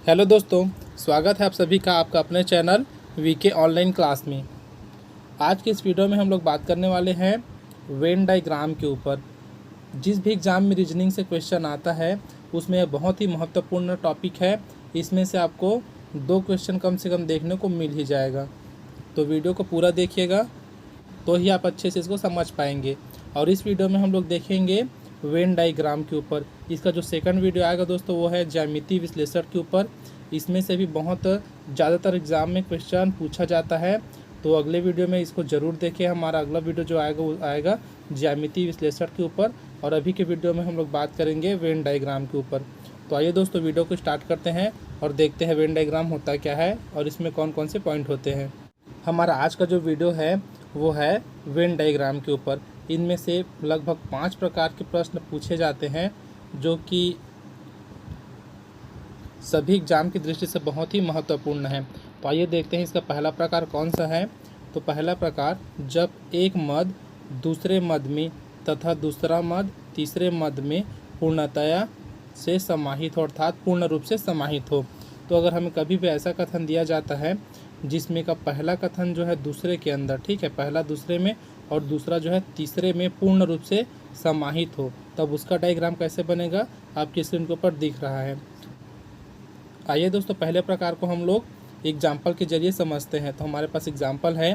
Hello दोस्तों, स्वागत है आप सभी का आपका अपने चैनल वीके ऑनलाइन क्लास में। आज की इस वीडियो में हम लोग बात करने वाले हैं वेन डायग्राम के ऊपर। जिस भी एग्ज़ाम में रीजनिंग से क्वेश्चन आता है उसमें यह बहुत ही महत्वपूर्ण टॉपिक है। इसमें से आपको 2 क्वेश्चन कम से कम देखने को मिल ही जाएगा, तो वीडियो को पूरा देखिएगा तो ही आप अच्छे से इसको समझ पाएंगे। और इस वीडियो में हम लोग देखेंगे वेन डायग्राम के ऊपर। इसका जो सेकंड वीडियो आएगा दोस्तों वो है ज्यामिति विश्लेषण के ऊपर। इसमें से भी बहुत ज़्यादातर एग्ज़ाम में क्वेश्चन पूछा जाता है, तो अगले वीडियो में इसको ज़रूर देखें। हमारा अगला वीडियो जो आएगा वो आएगा ज्यामिति विश्लेषण के ऊपर, और अभी के वीडियो में हम लोग बात करेंगे वेन डायग्राम के ऊपर। तो आइए दोस्तों वीडियो को स्टार्ट करते हैं और देखते हैं वेन डायग्राम होता क्या है और इसमें कौन कौन से पॉइंट होते हैं। हमारा आज का जो वीडियो है वो है वेन डायग्राम के ऊपर। इनमें से लगभग 5 प्रकार के प्रश्न पूछे जाते हैं जो कि सभी एग्जाम की दृष्टि से बहुत ही महत्वपूर्ण है। तो आइए देखते हैं इसका पहला प्रकार कौन सा है। तो पहला प्रकार, जब एक मद दूसरे मद में तथा दूसरा मद तीसरे मद में पूर्णतया से समाहित हो, अर्थात पूर्ण रूप से समाहित हो। तो अगर हमें कभी भी ऐसा कथन दिया जाता है जिसमें का पहला कथन जो है दूसरे के अंदर, ठीक है, पहला दूसरे में और दूसरा जो है तीसरे में पूर्ण रूप से समाहित हो, तब उसका डायग्राम कैसे बनेगा आपकी स्क्रीन के ऊपर दिख रहा है। आइए दोस्तों पहले प्रकार को हम लोग एग्जाम्पल के जरिए समझते हैं। तो हमारे पास एग्जाम्पल है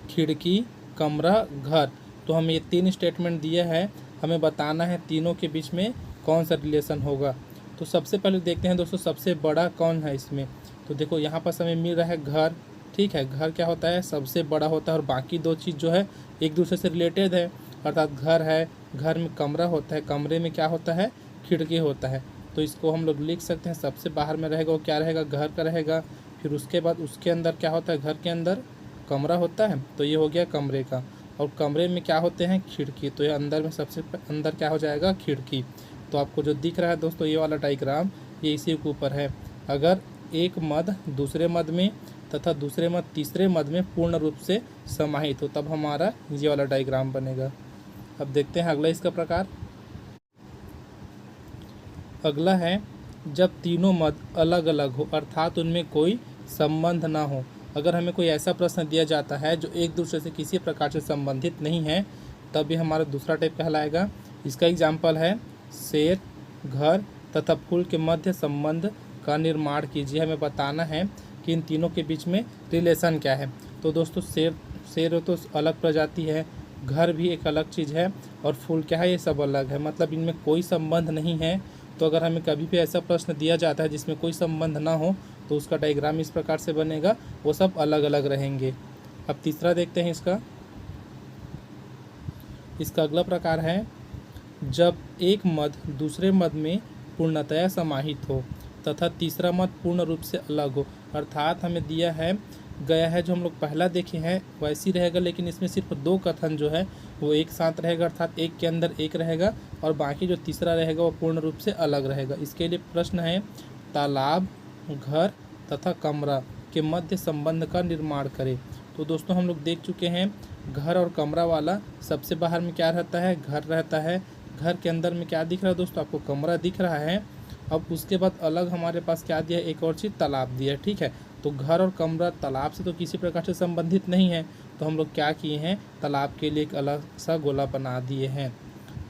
खिड़की, कमरा, घर। तो हमें ये 3 स्टेटमेंट दिए हैं, हमें बताना है तीनों के बीच में कौन सा रिलेशन होगा। तो सबसे पहले देखते हैं दोस्तों सबसे बड़ा कौन है इसमें। तो देखो यहाँ पर हमें मिल रहा है घर, ठीक है। घर क्या होता है, सबसे बड़ा होता है, और बाकी 2 चीज़ जो है एक दूसरे से रिलेटेड है। अर्थात घर है, घर में कमरा होता है, कमरे में क्या होता है, खिड़की होता है। तो इसको हम लोग लिख सकते हैं, सबसे बाहर में रहेगा वो क्या रहेगा, घर का रहेगा। फिर उसके बाद उसके अंदर क्या होता है, घर के अंदर कमरा होता है, तो ये हो गया कमरे का। और कमरे में क्या होते हैं, खिड़की। तो ये अंदर में सबसे अंदर क्या हो जाएगा, खिड़की। तो आपको जो दिख रहा है दोस्तों ये वाला डायग्राम, ये इसी के ऊपर है। अगर एक मद दूसरे मद में तथा दूसरे मद तीसरे मद में पूर्ण रूप से समाहित हो, तब हमारा ये वाला डायग्राम बनेगा। अब देखते हैं अगला इसका प्रकार। अगला है जब तीनों मद अलग अलग हो, अर्थात उनमें कोई संबंध ना हो। अगर हमें कोई ऐसा प्रश्न दिया जाता है जो एक दूसरे से किसी प्रकार से संबंधित नहीं है, तब ये हमारा दूसरा टाइप कहलाएगा। इसका एग्जाम्पल है शेर, घर तथा फूल के मध्य संबंध का निर्माण कीजिए। हमें बताना है कि इन तीनों के बीच में रिलेशन क्या है। तो दोस्तों शेर तो अलग प्रजाति है, घर भी एक अलग चीज़ है, और फूल क्या है, ये सब अलग है, मतलब इनमें कोई संबंध नहीं है। तो अगर हमें कभी भी ऐसा प्रश्न दिया जाता है जिसमें कोई संबंध ना हो, तो उसका डायग्राम इस प्रकार से बनेगा, वो सब अलग अलग रहेंगे। अब तीसरा देखते हैं इसका अगला प्रकार है जब एक मद दूसरे मद में पूर्णतया समाहित हो तथा तीसरा मद पूर्ण रूप से अलग हो। अर्थात हमें दिया है गया है जो हम लोग पहला देखे हैं वैसे ही रहेगा, लेकिन इसमें सिर्फ 2 कथन जो है वो एक साथ रहेगा, अर्थात एक के अंदर एक रहेगा, और बाकी जो तीसरा रहेगा वो पूर्ण रूप से अलग रहेगा। इसके लिए प्रश्न है तालाब, घर तथा कमरा के मध्य संबंध का निर्माण करें। तो दोस्तों हम लोग देख चुके हैं घर और कमरा वाला, सबसे बाहर में क्या रहता है, घर रहता है। घर के अंदर में क्या दिख रहा है दोस्तों, आपको कमरा दिख रहा है। अब उसके बाद अलग हमारे पास क्या दिया है, एक और चीज़ तालाब दिया है, ठीक है। तो घर और कमरा तालाब से तो किसी प्रकार से संबंधित नहीं है, तो हम लोग क्या किए हैं, तालाब के लिए एक अलग सा गोला बना दिए हैं।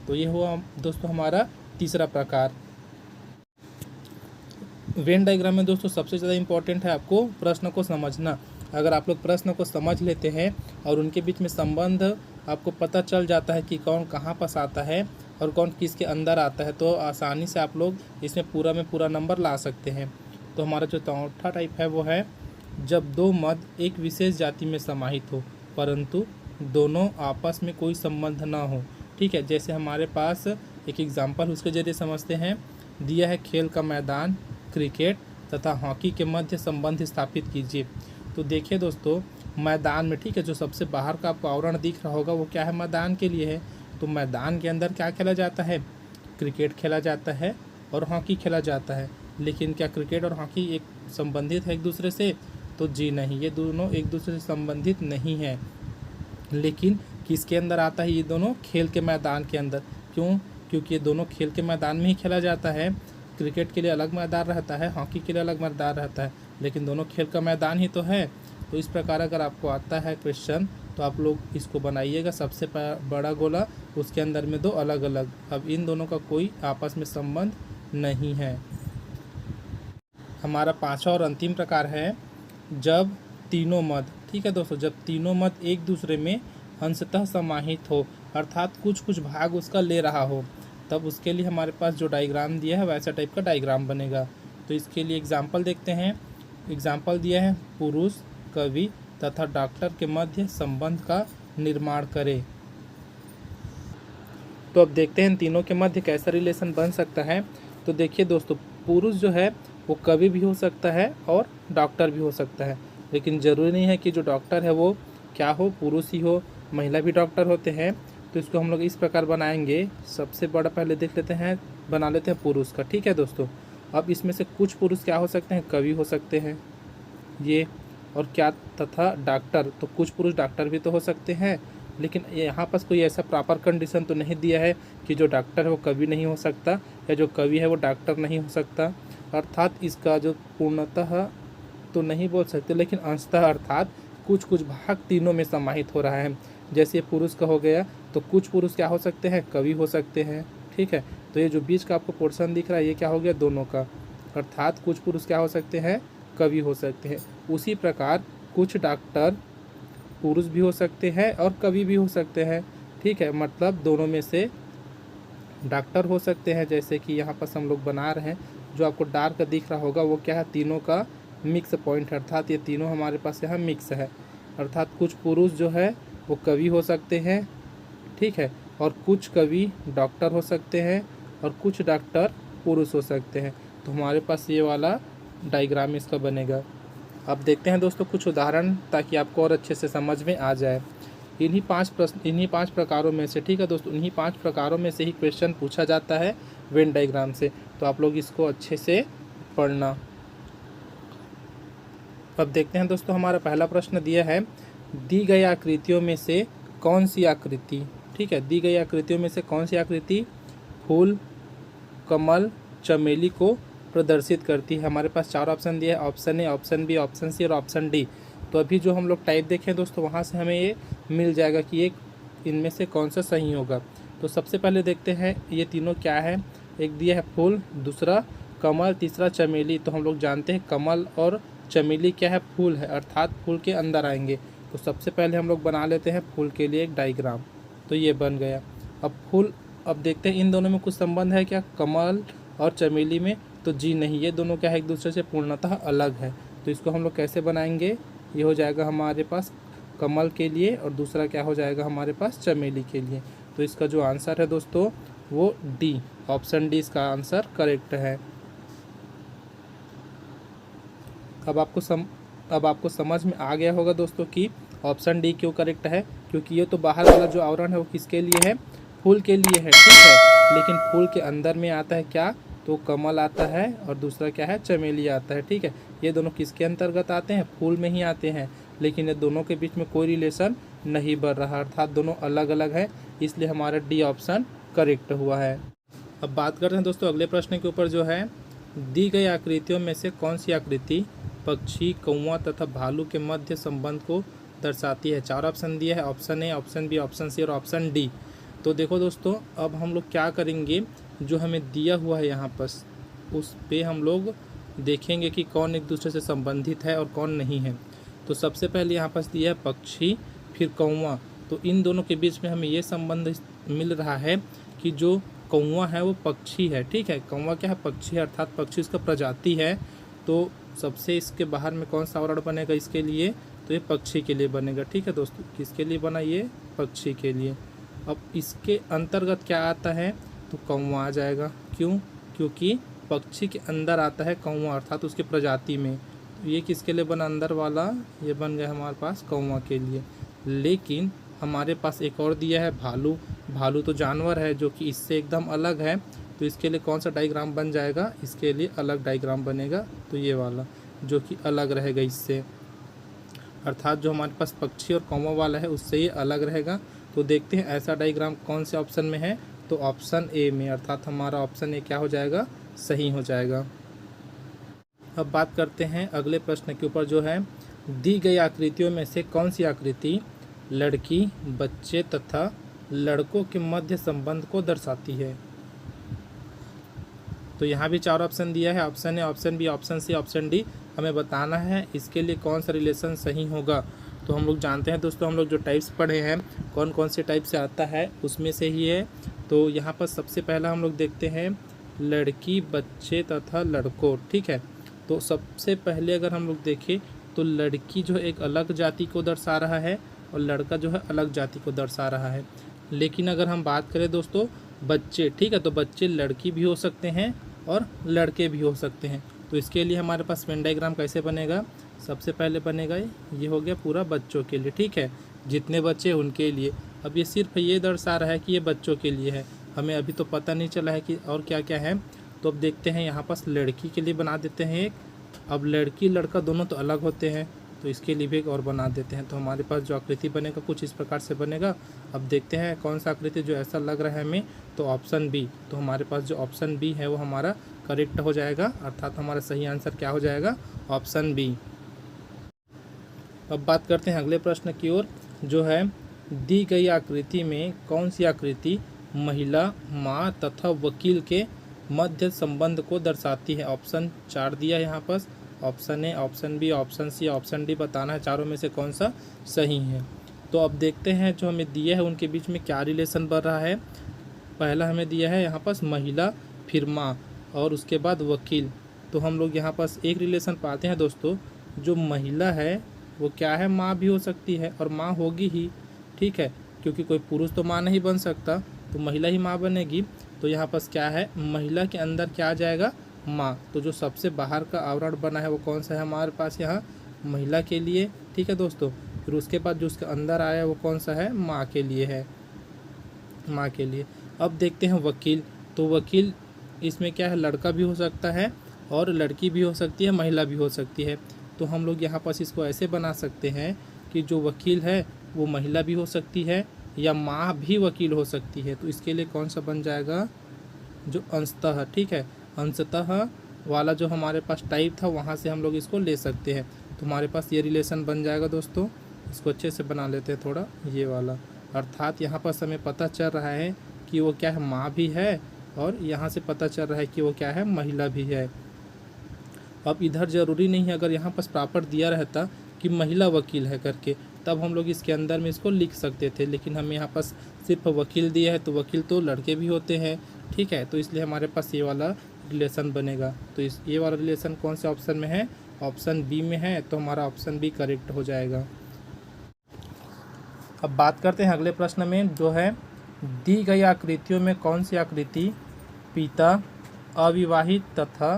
तो ये हुआ दोस्तों हमारा तीसरा प्रकार। वेन डायग्राम में दोस्तों सबसे ज़्यादा इम्पोर्टेंट है आपको प्रश्न को समझना। अगर आप लोग प्रश्न को समझ लेते हैं और उनके बीच में संबंध आपको पता चल जाता है कि कौन कहाँ पास आता है और कौन किसके अंदर आता है, तो आसानी से आप लोग इसमें पूरा में पूरा नंबर ला सकते हैं। तो हमारा जो चौथा टाइप है वो है जब 2 मद एक विशेष जाति में समाहित हो परंतु दोनों आपस में कोई संबंध ना हो, ठीक है। जैसे हमारे पास एक एग्जाम्पल उसके जरिए समझते हैं। दिया है खेल का मैदान, क्रिकेट तथा हॉकी के मध्य संबंध स्थापित कीजिए। तो देखिए दोस्तों मैदान में, ठीक है, जो सबसे बाहर का आपको आवरण दिख रहा होगा वो क्या है, मैदान के लिए है। तो मैदान के अंदर क्या खेला जाता है, क्रिकेट खेला जाता है और हॉकी खेला जाता है। लेकिन क्या क्रिकेट और हॉकी एक संबंधित है एक दूसरे से, तो जी नहीं, ये दोनों एक दूसरे से संबंधित नहीं है। लेकिन किसके अंदर आता है, ये दोनों खेल के मैदान के अंदर। क्यों, क्योंकि ये दोनों खेल के मैदान में ही खेला जाता है। क्रिकेट के लिए अलग मैदान रहता है, हॉकी के लिए अलग मैदान रहता है, लेकिन दोनों खेल का मैदान ही तो है। तो इस प्रकार अगर आपको आता है क्वेश्चन तो आप लोग इसको बनाइएगा। सबसे बड़ा गोला, उसके अंदर में दो अलग अलग। अब इन दोनों का कोई आपस में संबंध नहीं है। हमारा पांचवा और अंतिम प्रकार है जब तीनों मद, ठीक है दोस्तों, जब तीनों मद एक दूसरे में अंशतः समाहित हो, अर्थात कुछ कुछ भाग उसका ले रहा हो, तब उसके लिए हमारे पास जो डायग्राम दिया है वैसा टाइप का डायग्राम बनेगा। तो इसके लिए एग्जाम्पल देखते हैं। एग्जाम्पल दिया है, पुरुष, कवि तथा डॉक्टर के मध्य संबंध का निर्माण करें। तो अब देखते हैं तीनों के मध्य कैसा रिलेशन बन सकता है। तो देखिए दोस्तों, पुरुष जो है वो कवि भी हो सकता है और डॉक्टर भी हो सकता है, लेकिन ज़रूरी नहीं है कि जो डॉक्टर है वो क्या हो, पुरुष ही हो, महिला भी डॉक्टर होते हैं। तो इसको हम लोग इस प्रकार बनाएंगे। सबसे बड़ा पहले देख लेते हैं, बना लेते हैं पुरुष का, ठीक है दोस्तों। अब इसमें से कुछ पुरुष क्या हो सकते हैं, कवि हो सकते हैं ये, और क्या तथा डॉक्टर, तो कुछ पुरुष डॉक्टर भी तो हो सकते हैं, लेकिन यहाँ पास कोई ऐसा प्रॉपर कंडीशन तो नहीं दिया है कि जो डॉक्टर है वो कवि नहीं हो सकता या जो कवि है वो डॉक्टर नहीं हो सकता। अर्थात इसका जो पूर्णतः तो नहीं बोल सकते, लेकिन अंशतः अर्थात कुछ कुछ भाग तीनों में समाहित हो रहा है। जैसे ये पुरुष का हो गया, तो कुछ पुरुष क्या हो सकते हैं, कवि हो सकते हैं, ठीक है। तो ये जो बीच का आपको पोर्शन दिख रहा है ये क्या हो गया, दोनों का, अर्थात कुछ पुरुष क्या हो सकते हैं, कवि हो सकते हैं। उसी प्रकार कुछ डॉक्टर पुरुष भी हो सकते हैं और कवि भी हो सकते हैं, ठीक है। मतलब दोनों में से डॉक्टर हो सकते हैं, जैसे कि यहाँ पर हम लोग बना रहे हैं, जो आपको डार्क दिख रहा होगा वो क्या है, तीनों का मिक्स पॉइंट, अर्थात ये तीनों हमारे पास यहाँ मिक्स है। अर्थात कुछ पुरुष जो है वो कवि हो सकते हैं, ठीक है, और कुछ कवि डॉक्टर हो सकते हैं और कुछ डॉक्टर पुरुष हो सकते हैं। तो हमारे पास ये वाला डायग्राम इसका बनेगा। अब देखते हैं दोस्तों कुछ उदाहरण, ताकि आपको और अच्छे से समझ में आ जाए। इन्हीं पांच प्रकारों में से, ठीक है दोस्तों, इन्हीं 5 प्रकारों में से ही क्वेश्चन पूछा जाता है वेन डायग्राम से। तो आप लोग इसको अच्छे से पढ़ना। अब देखते हैं दोस्तों, हमारा पहला प्रश्न दिया है, दी गई आकृतियों में से कौन सी आकृति, ठीक है, दी गई आकृतियों में से कौन सी आकृति फूल, कमल, चमेली को प्रदर्शित करती है। हमारे पास 4 ऑप्शन दिए हैं, option A, option B, option C और ऑप्शन डी। तो अभी जो हम लोग टाइप देखें दोस्तों, वहाँ से हमें ये मिल जाएगा कि एक इनमें से कौन सा सही होगा। तो सबसे पहले देखते हैं ये तीनों क्या है। एक दिया है फूल, दूसरा कमल, तीसरा चमेली। तो हम लोग जानते हैं कमल और चमेली क्या है, फूल है, अर्थात फूल के अंदर आएंगे। तो सबसे पहले हम लोग बना लेते हैं फूल के लिए एक डायग्राम। तो ये बन गया। अब फूल, अब देखते हैं इन दोनों में कुछ संबंध है क्या, कमल और चमेली में। तो जी नहीं, ये दोनों क्या है, एक दूसरे से पूर्णतः अलग है। तो इसको हम लोग कैसे बनाएंगे, ये हो जाएगा हमारे पास कमल के लिए और दूसरा क्या हो जाएगा हमारे पास चमेली के लिए। तो इसका जो आंसर है दोस्तों वो डी, ऑप्शन डी इसका आंसर करेक्ट है। अब आपको समझ में आ गया होगा दोस्तों कि ऑप्शन डी क्यों करेक्ट है, क्योंकि ये तो बाहर वाला जो आवरण है वो किसके लिए है, फूल के लिए है, ठीक है। लेकिन फूल के अंदर में आता है क्या, तो कमल आता है और दूसरा क्या है, चमेली आता है, ठीक है। ये दोनों किसके अंतर्गत आते हैं, फूल में ही आते हैं, लेकिन ये दोनों के बीच में कोई रिलेशन नहीं बन रहा, अर्थात दोनों अलग अलग है, इसलिए हमारा डी ऑप्शन करेक्ट हुआ है। अब बात करते हैं दोस्तों अगले प्रश्न के ऊपर, जो है दी गई आकृतियों में से कौन सी आकृति पक्षी, कौवा तथा भालू के मध्य संबंध को दर्शाती है। 4 ऑप्शन दिया है, option A, option B, option C और ऑप्शन डी। तो देखो दोस्तों, अब हम लोग क्या करेंगे, जो हमें दिया हुआ है यहाँ पर उस पे हम लोग देखेंगे कि कौन एक दूसरे से संबंधित है और कौन नहीं है। तो सबसे पहले यहाँ पर दिया है पक्षी, फिर कौवा। तो इन दोनों के बीच में हमें ये संबंध मिल रहा है कि जो कौवा है वो पक्षी है, ठीक है। कौवा क्या है, पक्षी है, अर्थात पक्षी इसका प्रजाति है। तो सबसे इसके बाहर में कौन सा आवरण बनेगा इसके लिए, तो ये पक्षी के लिए बनेगा, ठीक है दोस्तों। किसके लिए बना, ये पक्षी के लिए। अब इसके अंतर्गत क्या आता है, तो कौवा आ जाएगा। क्यों, क्योंकि पक्षी के अंदर आता है कौवा, अर्थात उसकी प्रजाति में। तो ये किसके लिए बना, अंदर वाला, ये बन गया हमारे पास कौवा के लिए। लेकिन हमारे पास एक और दिया है भालू। भालू तो जानवर है जो कि इससे एकदम अलग है, तो इसके लिए कौन सा डायग्राम बन जाएगा, इसके लिए अलग डायग्राम बनेगा। तो ये वाला जो कि अलग रहेगा इससे, अर्थात जो हमारे पास पक्षी और कौवा वाला है उससे ये अलग रहेगा। तो देखते हैं ऐसा डायग्राम कौन से ऑप्शन में है, तो ऑप्शन ए में, अर्थात हमारा ऑप्शन ए क्या हो जाएगा, सही हो जाएगा। अब बात करते हैं अगले प्रश्न के ऊपर, जो है दी गई आकृतियों में से कौन सी आकृति लड़की, बच्चे तथा लड़कों के मध्य संबंध को दर्शाती है। तो यहाँ भी 4 ऑप्शन दिया है, option A, option B, option C, option D. हमें बताना है इसके लिए कौन सा रिलेशन सही होगा। तो हम लोग जानते हैं दोस्तों, हम लोग जो टाइप्स पढ़े हैं कौन कौन से टाइप से आता है उसमें से ही है। तो यहाँ पर सबसे पहला हम लोग देखते हैं लड़की, बच्चे तथा लड़कों। ठीक है, तो सबसे पहले अगर हम लोग देखें तो लड़की जो है एक अलग जाति को दर्शा रहा है और लड़का जो है अलग जाति को दर्शा रहा है। लेकिन अगर हम बात करें दोस्तों बच्चे, ठीक है, तो बच्चे लड़की भी हो सकते हैं और लड़के भी हो सकते हैं। तो इसके लिए हमारे पास वेन डायग्राम कैसे बनेगा, सबसे पहले बनेगा ये हो गया पूरा बच्चों के लिए। ठीक है, जितने बच्चे उनके लिए। अब ये सिर्फ ये दर्शा रहा है कि ये बच्चों के लिए है, हमें अभी तो पता नहीं चला है कि और क्या क्या है। तो अब देखते हैं, यहाँ पास लड़की के लिए बना देते हैं एक। अब लड़की लड़का दोनों तो अलग होते हैं, तो इसके लिए भी एक और बना देते हैं। तो हमारे पास जो आकृति बनेगा कुछ इस प्रकार से बनेगा। अब देखते हैं कौन सा आकृति जो ऐसा लग रहा है हमें, तो ऑप्शन बी। तो हमारे पास जो ऑप्शन बी है वो हमारा करेक्ट हो जाएगा, अर्थात हमारा सही आंसर क्या हो जाएगा, ऑप्शन बी। अब बात करते हैं अगले प्रश्न की ओर, जो है दी गई आकृति में कौन सी आकृति महिला, माँ तथा वकील के मध्य संबंध को दर्शाती है। ऑप्शन 4 दिया है यहाँ पर, option A, option B, option C, option D. बताना है चारों में से कौन सा सही है। तो अब देखते हैं जो हमें दिया है उनके बीच में क्या रिलेशन बन रहा है। पहला हमें दिया है यहाँ पास महिला, फिर माँ और उसके बाद वकील। तो हम लोग यहाँ पास एक रिलेशन पाते हैं दोस्तों, जो महिला है वो क्या है, माँ भी हो सकती है और माँ होगी ही। ठीक है, क्योंकि कोई पुरुष तो माँ नहीं बन सकता, तो महिला ही माँ बनेगी। तो यहाँ पास क्या है, महिला के अंदर क्या आ जाएगा, माँ। तो जो सबसे बाहर का आवरण बना है वो कौन सा है हमारे पास यहाँ, महिला के लिए। ठीक है दोस्तों, फिर उसके बाद जो उसके अंदर आया वो कौन सा है, माँ के लिए है, माँ के लिए। अब देखते हैं वकील। तो वकील इसमें क्या है, लड़का भी हो सकता है और लड़की भी हो सकती है, महिला भी हो सकती है। तो हम लोग यहाँ पास इसको ऐसे बना सकते हैं कि जो वकील है वो महिला भी हो सकती है या माँ भी वकील हो सकती है। तो इसके लिए कौन सा बन जाएगा, जो अंशतः। ठीक है, अंशतः वाला जो हमारे पास टाइप था वहाँ से हम लोग इसको ले सकते हैं। तो हमारे पास ये रिलेशन बन जाएगा दोस्तों। इसको अच्छे से बना लेते हैं थोड़ा, ये वाला। अर्थात यहाँ पर हमें पता चल रहा है कि वो क्या है, माँ भी है और यहाँ से पता चल रहा है कि वो क्या है, महिला भी है। अब इधर ज़रूरी नहीं है, अगर यहाँ पर प्रॉपर दिया रहता कि महिला वकील है करके, तब हम लोग इसके अंदर में इसको लिख सकते थे। लेकिन हमें यहाँ पास सिर्फ वकील दिया है, तो वकील तो लड़के भी होते हैं। ठीक है, तो इसलिए हमारे पास ये वाला रिलेशन बनेगा। तो इस ये वाला रिलेशन कौन से ऑप्शन में है, ऑप्शन बी में है। तो हमारा ऑप्शन बी करेक्ट हो जाएगा। अब बात करते हैं अगले प्रश्न में, जो है दी गई आकृतियों में कौन सी आकृति पिता, अविवाहित तथा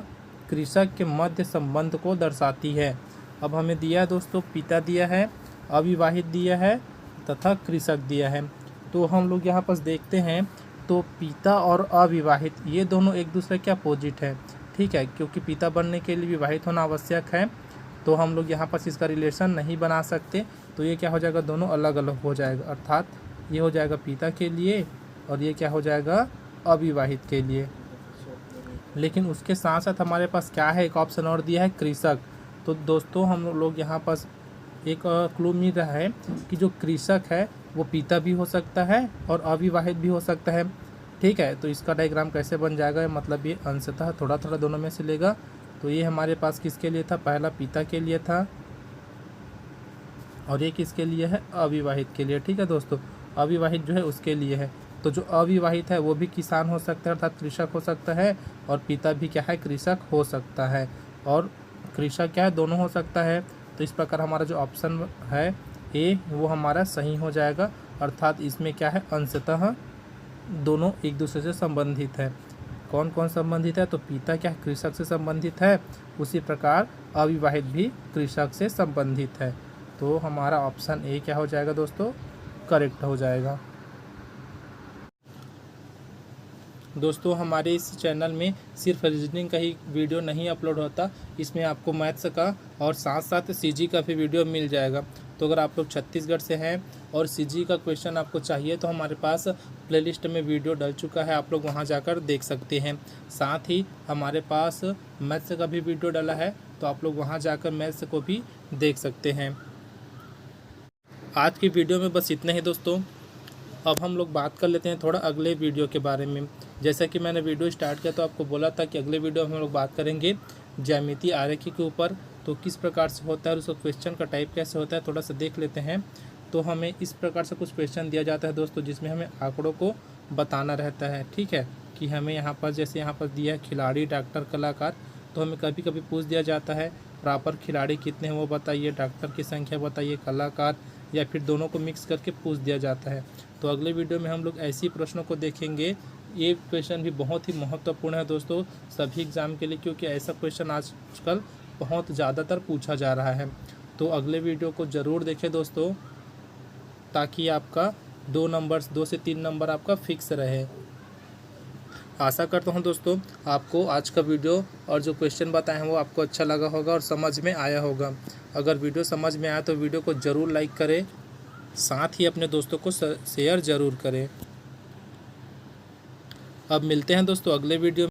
कृषक के मध्य संबंध को दर्शाती है। अब हमें दिया है दोस्तों, पिता दिया है, अविवाहित दिया है तथा कृषक दिया है। तो हम लोग यहाँ पर देखते हैं, तो पिता और अविवाहित ये दोनों एक दूसरे के अपोजिट है। ठीक है, क्योंकि पिता बनने के लिए विवाहित होना आवश्यक है, तो हम लोग यहाँ पर इसका रिलेशन नहीं बना सकते। तो ये क्या हो जाएगा, दोनों अलग अलग हो जाएगा। अर्थात ये हो जाएगा पिता के लिए और ये क्या हो जाएगा, अविवाहित के लिए। लेकिन उसके साथ साथ हमारे पास क्या है, एक ऑप्शन और दिया है, कृषक। तो दोस्तों हम लोग यहाँ पास एक क्लू मिल रहा है कि जो कृषक है वो पिता भी हो सकता है और अविवाहित भी हो सकता है। ठीक है, तो इसका डायग्राम कैसे बन जाएगा, मतलब ये अंशतः थोड़ा थोड़ा दोनों में से लेगा। तो ये हमारे पास किसके लिए था, पहला पिता के लिए था और ये किसके लिए है, अविवाहित के लिए। ठीक है दोस्तों, अविवाहित जो है उसके लिए है। तो जो अविवाहित है वो भी किसान हो सकता है, अर्थात कृषक हो सकता है, और पिता भी क्या है, कृषक हो सकता है, और कृषक क्या है, दोनों हो सकता है। तो इस प्रकार हमारा जो ऑप्शन है ए वो हमारा सही हो जाएगा। अर्थात इसमें क्या है, अंशतः दोनों एक दूसरे से संबंधित है। कौन कौन संबंधित है, तो पिता क्या है, कृषक से संबंधित है, उसी प्रकार अविवाहित भी कृषक से संबंधित है। तो हमारा ऑप्शन ए क्या हो जाएगा दोस्तों, करेक्ट हो जाएगा। दोस्तों हमारे इस चैनल में सिर्फ रीजनिंग का ही वीडियो नहीं अपलोड होता, इसमें आपको मैथ्स का और साथ साथ सीजी का भी वीडियो मिल जाएगा। तो अगर आप लोग छत्तीसगढ़ से हैं और सीजी का क्वेश्चन आपको चाहिए तो हमारे पास प्लेलिस्ट में वीडियो डल चुका है, आप लोग वहां जाकर देख सकते हैं। साथ ही हमारे पास मैथ्स का भी वीडियो डला है, तो आप लोग वहां जाकर मैथ्स को भी देख सकते हैं। आज की वीडियो में बस इतना ही दोस्तों। अब हम लोग बात कर लेते हैं थोड़ा अगले वीडियो के बारे में। जैसा कि मैंने वीडियो स्टार्ट किया तो आपको बोला था कि अगले वीडियो में हम लोग बात करेंगे ज्यामिति आरेखी के ऊपर, तो किस प्रकार से होता है और उसका क्वेश्चन का टाइप कैसे होता है थोड़ा सा देख लेते हैं। तो हमें इस प्रकार से कुछ क्वेश्चन दिया जाता है दोस्तों, जिसमें हमें आंकड़ों को बताना रहता है। ठीक है, कि हमें यहाँ पर जैसे यहाँ पर दिया है खिलाड़ी, डॉक्टर, कलाकार, तो हमें कभी कभी पूछ दिया जाता है प्रॉपर खिलाड़ी कितने हैं वो बताइए, डॉक्टर की संख्या बताइए, कलाकार, या फिर दोनों को मिक्स करके पूछ दिया जाता है। तो अगले वीडियो में हम लोग ऐसी प्रश्नों को देखेंगे। ये क्वेश्चन भी बहुत ही महत्वपूर्ण है दोस्तों सभी एग्ज़ाम के लिए, क्योंकि ऐसा क्वेश्चन आजकल बहुत ज़्यादातर पूछा जा रहा है। तो अगले वीडियो को ज़रूर देखें दोस्तों, ताकि आपका 2 से 3 नंबर आपका फिक्स रहे। आशा करता हूँ दोस्तों आपको आज का वीडियो और जो क्वेश्चन बताए हैं वो आपको अच्छा लगा होगा और समझ में आया होगा। अगर वीडियो समझ में आया तो वीडियो को ज़रूर लाइक करें, साथ ही अपने दोस्तों को शेयर ज़रूर करें। अब मिलते हैं दोस्तों अगले वीडियो में।